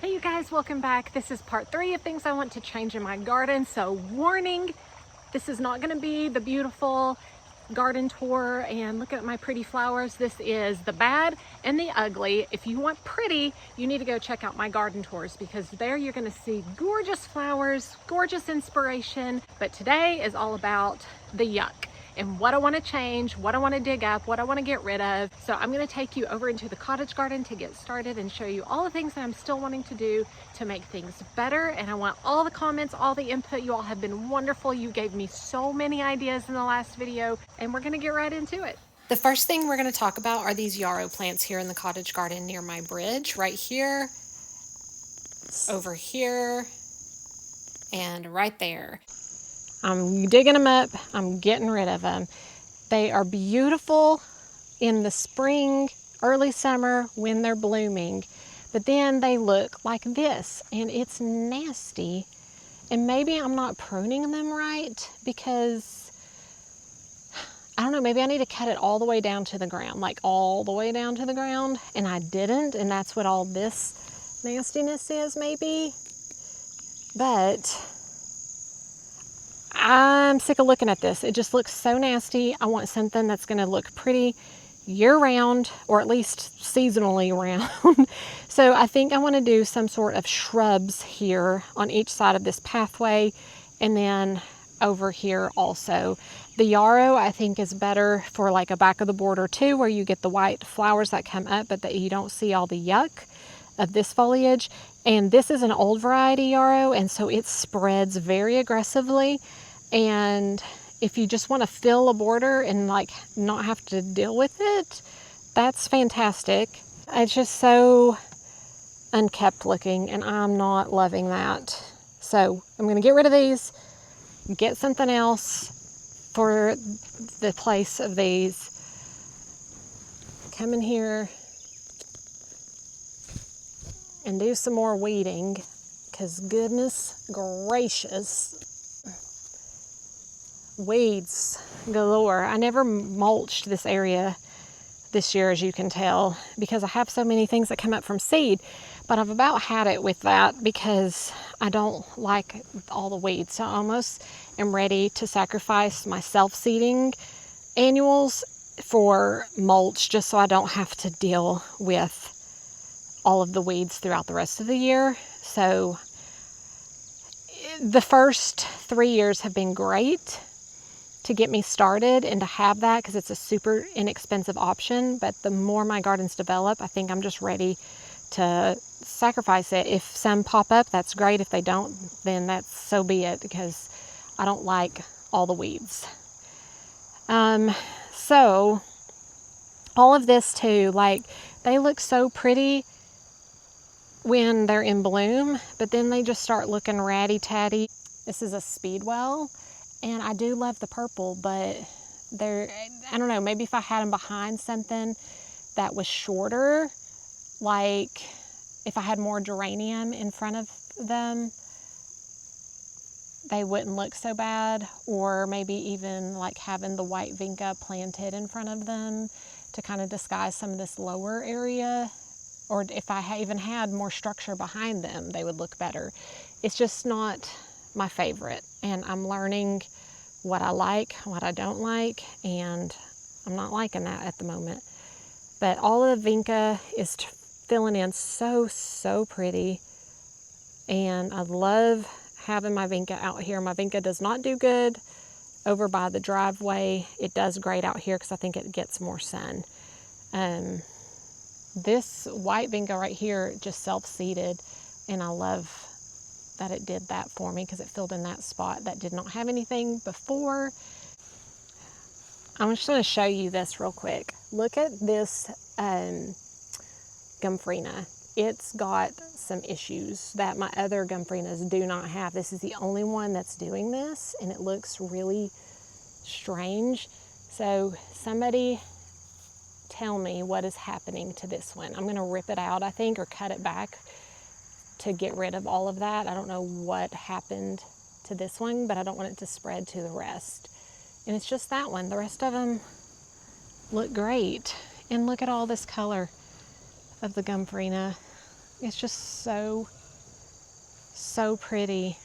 Hey you guys, welcome back. This is part 3 of things I want to change in my garden. So warning, this is not going to be the beautiful garden tour and look at my pretty flowers. This is the bad and the ugly. If you want pretty, you need to go check out my garden tours because there you're going to see gorgeous flowers, gorgeous inspiration. But today is all about the yuck and what I want to change, what I want to dig up, what I want to get rid of. So I'm going to take you over into the cottage garden to get started and show you all the things that I'm still wanting to do to make things better. And I want all the comments, all the input. You all have been wonderful. You gave me so many ideas in the last video, and we're going to get right into it. The first thing we're going to talk about are these yarrow plants here in the cottage garden near my bridge, right here, over here, and right there. I'm digging them up, I'm getting rid of them. They are beautiful in the spring, early summer when they're blooming, but then they look like this and it's nasty. And maybe I'm not pruning them right because, I don't know, maybe I need to cut it all the way down to the ground, like all the way down to the ground, and I didn't, and that's what all this nastiness is maybe. But I'm sick of looking at this. It just looks so nasty. I want something that's going to look pretty year-round, or at least seasonally round. So I think I want to do some sort of shrubs here on each side of this pathway, and then over here also. The yarrow I think is better for like a back of the border too, where you get the white flowers that come up, but that you don't see all the yuck of this foliage. And this is an old variety yarrow, and so it spreads very aggressively. And if you just want to fill a border and like not have to deal with it, that's fantastic. It's just so unkept looking, and I'm not loving that. So I'm going to get rid of these, get something else for the place of these. Come in here and do some more weeding, because goodness gracious, weeds galore. I never mulched this area this year, as you can tell, because I have so many things that come up from seed, but I've about had it with that because I don't like all the weeds. So I almost am ready to sacrifice my self-seeding annuals for mulch, just so I don't have to deal with all of the weeds throughout the rest of the year. So the first 3 years have been great to get me started and to have that, because it's a super inexpensive option. But the more my gardens develop, I think I'm just ready to sacrifice it. If some pop up, that's great. If they don't, then that's so be it, because I don't like all the weeds. So all of this too, like, they look so pretty when they're in bloom, but then they just start looking ratty-tatty. This is a speedwell, and I do love the purple, but they're, I don't know, maybe if I had them behind something that was shorter, like if I had more geranium in front of them, they wouldn't look so bad. Or maybe even like having the white vinca planted in front of them to kind of disguise some of this lower area. Or if I even had more structure behind them, they would look better. It's just not my favorite, and I'm learning what I like, what I don't like, and I'm not liking that at the moment. But all of the vinca is filling in so pretty, and I love having my vinca out here. My vinca does not do good over by the driveway. It does great out here because I think it gets more sun. This white vinca right here just self-seeded, and I love that it did that for me because it filled in that spot that did not have anything before. I'm just going to show you this real quick. Look at this Gomphrena. It's got some issues that my other Gomphrenas do not have. This is the only one that's doing this, and it looks really strange. So somebody tell me what is happening to this one. I'm going to rip it out, I think, or cut it back to get rid of all of that. I don't know what happened to this one, but I don't want it to spread to the rest. And it's just that one. The rest of them look great. And look at all this color of the Gomphorina. It's just so pretty.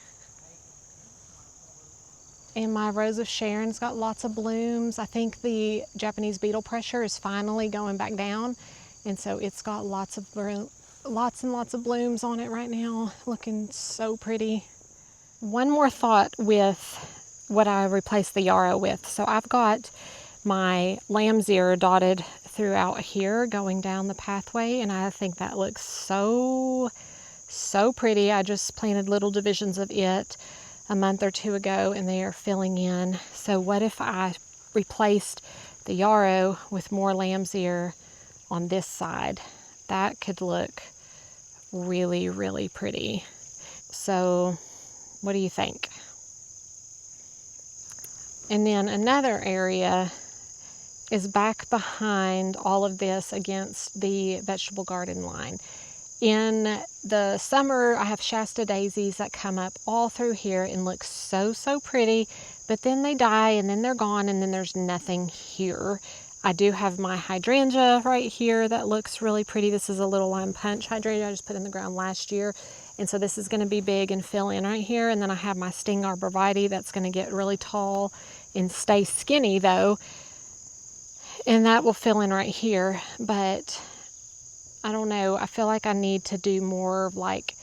And my Rose of Sharon's got lots of blooms. I think the Japanese beetle pressure is finally going back down. And so it's got lots and lots of blooms on it right now, looking so pretty. One more thought with what I replaced the yarrow with. So I've got my lamb's ear dotted throughout here going down the pathway, and I think that looks so pretty. I just planted little divisions of it a month or two ago, and they are filling in. So what if I replaced the yarrow with more lamb's ear on this side? That could look really pretty. So what do you think? And then another area is back behind all of this against the vegetable garden line. In the summer, I have Shasta daisies that come up all through here and look so pretty, but then they die and then they're gone and then there's nothing here. I do have my hydrangea right here that looks really pretty. This is a little lime punch hydrangea I just put in the ground last year. And so this is going to be big and fill in right here. And then I have my Sting arborvitae that's going to get really tall and stay skinny though. And that will fill in right here. But I don't know, I feel like I need to do more like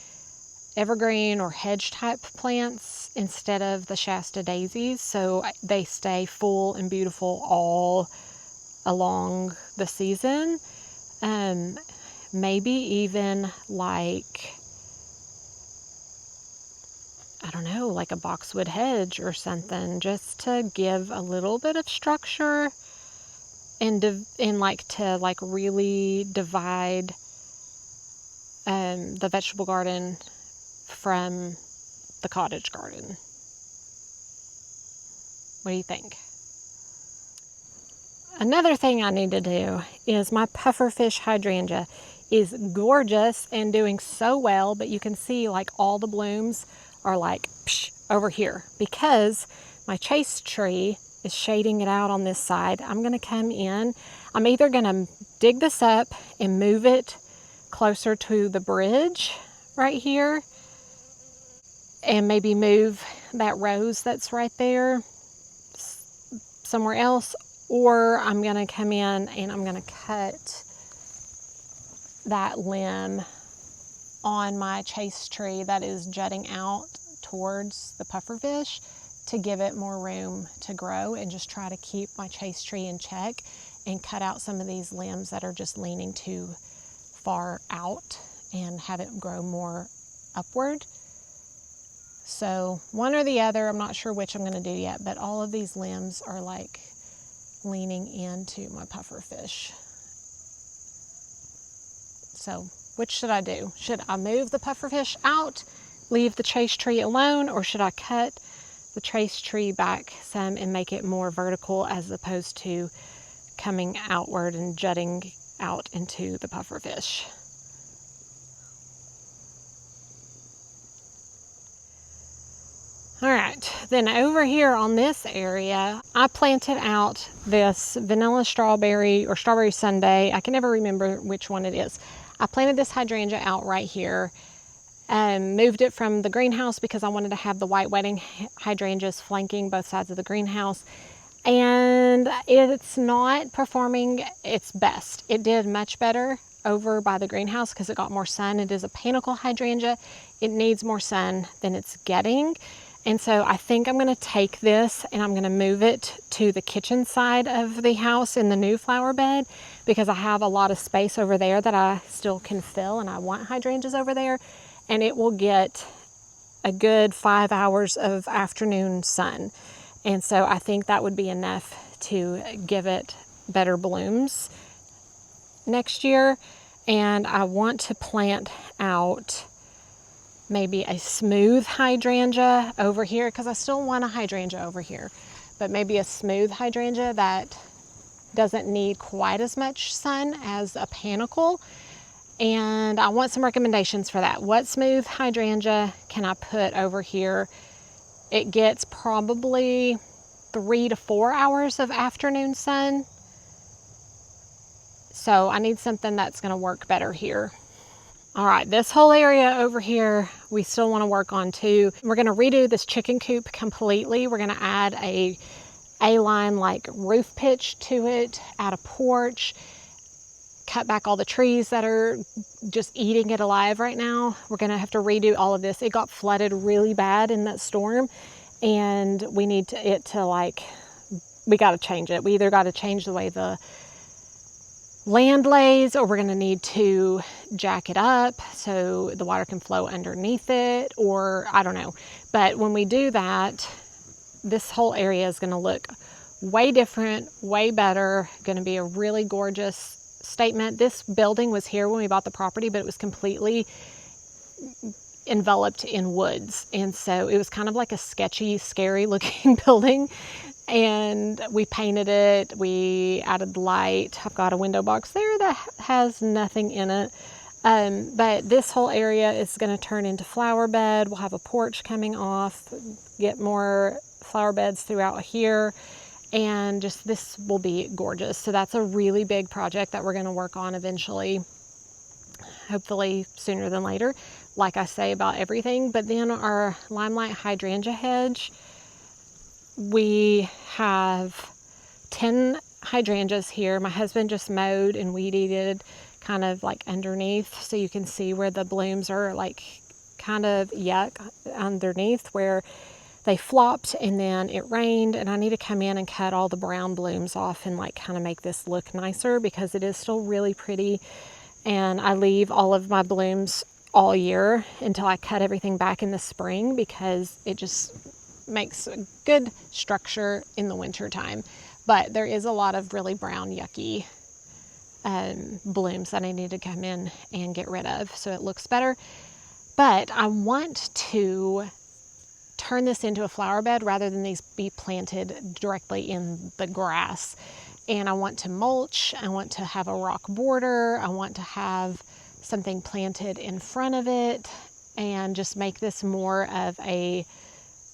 evergreen or hedge type plants instead of the Shasta daisies, so they stay full and beautiful all along the season. Maybe even like, I don't know, like a boxwood hedge or something, just to give a little bit of structure and like to like really divide the vegetable garden from the cottage garden. What do you think? Another thing I need to do is my pufferfish hydrangea is gorgeous and doing so well, but you can see like all the blooms are like over here because my chase tree is shading it out on this side. I'm going to come in. I'm either going to dig this up and move it closer to the bridge right here and maybe move that rose that's right there somewhere else, or I'm going to come in and I'm going to cut that limb on my chase tree that is jutting out towards the pufferfish to give it more room to grow, and just try to keep my chase tree in check and cut out some of these limbs that are just leaning too far out and have it grow more upward. So one or the other, I'm not sure which I'm going to do yet, but all of these limbs are like leaning into my pufferfish. So which should I do? Should I move the pufferfish out, leave the chase tree alone, or should I cut the chase tree back some and make it more vertical as opposed to coming outward and jutting out into the pufferfish? All right, then over here on this area, I planted out this vanilla strawberry or strawberry sundae. I can never remember which one it is. I planted this hydrangea out right here and moved it from the greenhouse because I wanted to have the white wedding hydrangeas flanking both sides of the greenhouse. And it's not performing its best. It did much better over by the greenhouse because it got more sun. It is a panicle hydrangea. It needs more sun than it's getting. And so I think I'm going to take this and I'm going to move it to the kitchen side of the house in the new flower bed because I have a lot of space over there that I still can fill, and I want hydrangeas over there, and it will get a good 5 hours of afternoon sun. And so I think that would be enough to give it better blooms next year. And I want to plant out maybe a smooth hydrangea over here because I still want a hydrangea over here, but maybe a smooth hydrangea that doesn't need quite as much sun as a panicle. And I want some recommendations for that. What smooth hydrangea can I put over here? It gets probably 3 to 4 hours of afternoon sun. So I need something that's going to work better here. All right, this whole area over here, we still want to work on too. We're going to redo this chicken coop completely. We're going to add a A-line like roof pitch to it, add a porch, cut back all the trees that are just eating it alive right now. We're going to have to redo all of this. It got flooded really bad in that storm, and we need we got to change it. We either got to change the way the land lays, or we're going to need to jack it up so the water can flow underneath it, or I don't know. But when we do that, this whole area is going to look way different, way better, going to be a really gorgeous statement. This building was here when we bought the property, but it was completely enveloped in woods, and so it was kind of like a sketchy, scary looking building. And we painted it, we added light. I've got a window box there that has nothing in it. But this whole area is going to turn into flower bed. We'll have a porch coming off, get more flower beds throughout here, and just this will be gorgeous. So that's a really big project that we're going to work on eventually, hopefully sooner than later, like I say about everything. But then our limelight hydrangea hedge, we have 10 hydrangeas here. My husband just mowed and weed eated kind of like underneath, so you can see where the blooms are like kind of yuck underneath where they flopped, and then it rained, and I need to come in and cut all the brown blooms off and like kind of make this look nicer, because it is still really pretty. And I leave all of my blooms all year until I cut everything back in the spring, because it just makes a good structure in the winter time. But there is a lot of really brown yucky blooms that I need to come in and get rid of so it looks better. But I want to turn this into a flower bed rather than these be planted directly in the grass. And I want to mulch, I want to have a rock border, I want to have something planted in front of it, and just make this more of a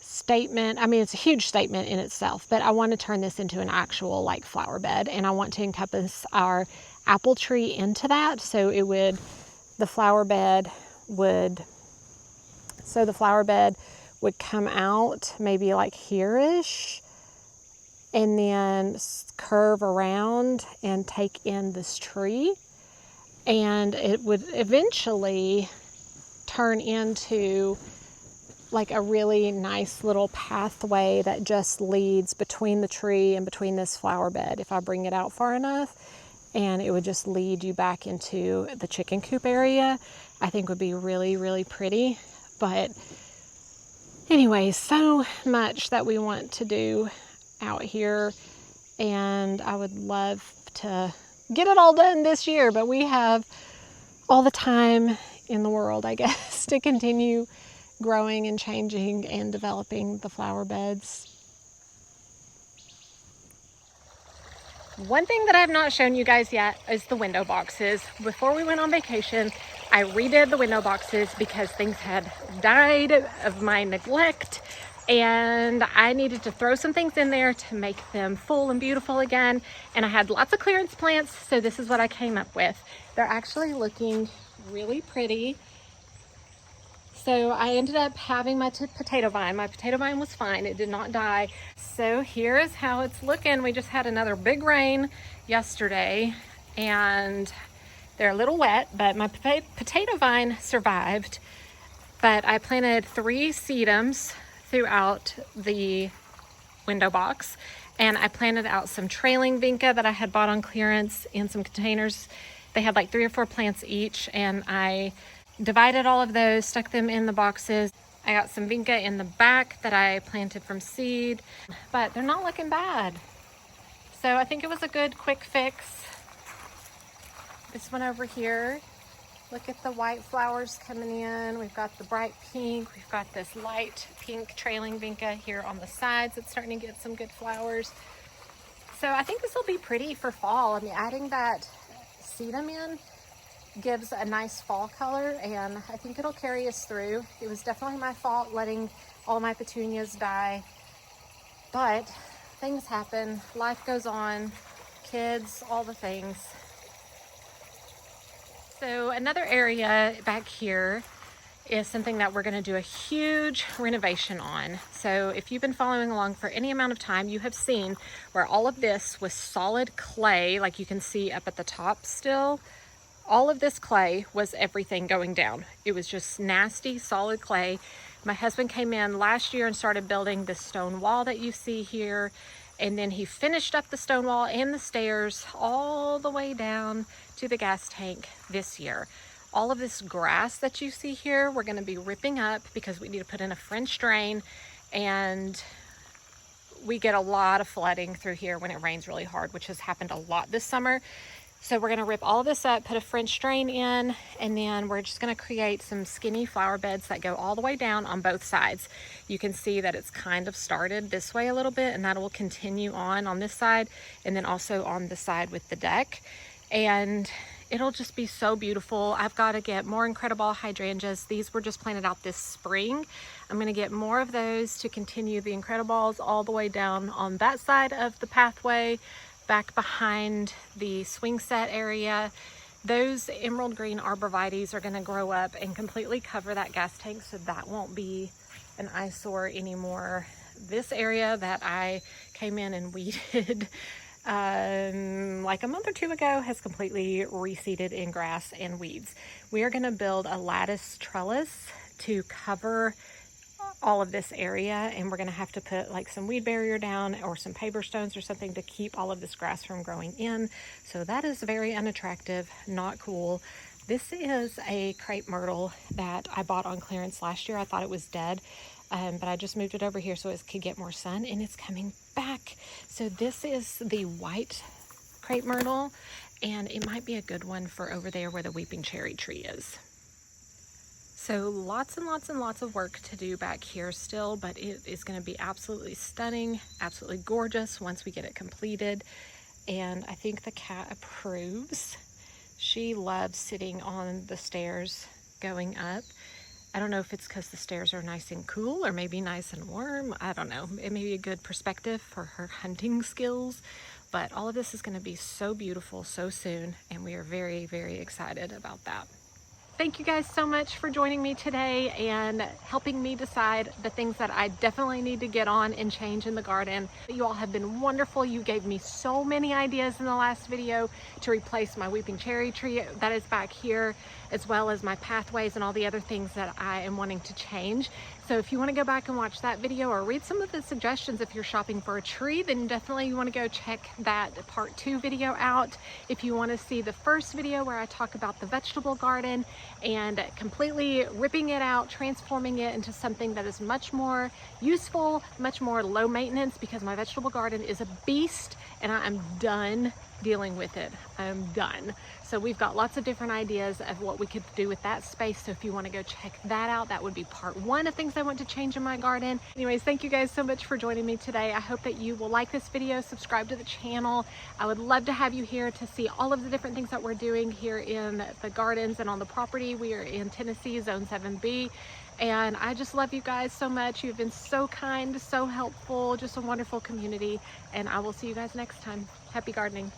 statement. I mean, it's a huge statement in itself, but I want to turn this into an actual like flower bed, and I want to encompass our apple tree into that. So the flower bed would come out maybe like here-ish, and then curve around and take in this tree, and it would eventually turn into like a really nice little pathway that just leads between the tree and between this flower bed if I bring it out far enough, and it would just lead you back into the chicken coop area. I think would be really, really pretty. But anyway, so much that we want to do out here, and I would love to get it all done this year, but we have all the time in the world, I guess, to continue growing and changing and developing the flower beds. One thing that I have not shown you guys yet is the window boxes. Before we went on vacation, I redid the window boxes because things had died of my neglect, and I needed to throw some things in there to make them full and beautiful again. And I had lots of clearance plants, so this is what I came up with. They're actually looking really pretty. So I ended up having my potato vine. My potato vine was fine, it did not die. So here is how it's looking. We just had another big rain yesterday, and they're a little wet, but my potato vine survived. But I planted 3 sedums throughout the window box, and I planted out some trailing vinca that I had bought on clearance in some containers. They had like 3 or 4 plants each, and I divided all of those, stuck them in the boxes. I got some vinca in the back that I planted from seed, but they're not looking bad. So I think it was a good quick fix. This one over here, look at the white flowers coming in. We've got the bright pink. We've got this light pink trailing vinca here on the sides. It's starting to get some good flowers. So I think this will be pretty for fall. I mean, adding that sedum in gives a nice fall color, and I think it'll carry us through. It was definitely my fault letting all my petunias die, but things happen, life goes on, kids, all the things. So another area back here is something that we're going to do a huge renovation on. So if you've been following along for any amount of time, you have seen where all of this was solid clay, like you can see up at the top still. All of this clay was everything going down. It was just nasty, solid clay. My husband came in last year and started building this stone wall that you see here. And then he finished up the stone wall and the stairs all the way down to the gas tank this year. All of this grass that you see here, we're gonna be ripping up because we need to put in a French drain, and we get a lot of flooding through here when it rains really hard, which has happened a lot this summer. So we're gonna rip all of this up, put a French drain in, and then we're just gonna create some skinny flower beds that go all the way down on both sides. You can see that it's kind of started this way a little bit, and that will continue on this side, and then also on the side with the deck. And it'll just be so beautiful. I've got to get more incredible hydrangeas. These were just planted out this spring. I'm going to get more of those to continue the incredibles all the way down on that side of the pathway, back behind the swing set area. Those emerald green arborvitaes are going to grow up and completely cover that gas tank, so that won't be an eyesore anymore. This area that I came in and weeded like a month or two ago has completely reseeded in grass and weeds. We are going to build a lattice trellis to cover all of this area, and we're going to have to put like some weed barrier down or some paper stones or something to keep all of this grass from growing in. So that is very unattractive, not cool. This is a crepe myrtle that I bought on clearance last year. I thought it was dead. But I just moved it over here so it could get more sun, and it's coming back. So this is the white crepe myrtle, and it might be a good one for over there where the weeping cherry tree is. So lots and lots and lots of work to do back here still, but it is going to be absolutely stunning, absolutely gorgeous once we get it completed. And I think the cat approves. She loves sitting on the stairs going up. I don't know if it's because the stairs are nice and cool or maybe nice and warm. I don't know. It may be a good perspective for her hunting skills, but all of this is going to be so beautiful so soon, and we are very, very excited about that. Thank you guys so much for joining me today and helping me decide the things that I definitely need to get on and change in the garden. You all have been wonderful. You gave me so many ideas in the last video to replace my weeping cherry tree that is back here, as well as my pathways and all the other things that I am wanting to change. So if you want to go back and watch that video or read some of the suggestions if you're shopping for a tree, then definitely you want to go check that part 2 video out. If you want to see the first video where I talk about the vegetable garden and completely ripping it out, transforming it into something that is much more useful, much more low maintenance, because my vegetable garden is a beast and I am done dealing with it. I'm done. So we've got lots of different ideas of what we could do with that space. So if you want to go check that out, that would be part 1 of things I want to change in my garden. Anyways, thank you guys so much for joining me today. I hope that you will like this video, subscribe to the channel. I would love to have you here to see all of the different things that we're doing here in the gardens and on the property. We are in Tennessee, Zone 7B. And I just love you guys so much. You've been so kind, so helpful, just a wonderful community. And I will see you guys next time. Happy gardening.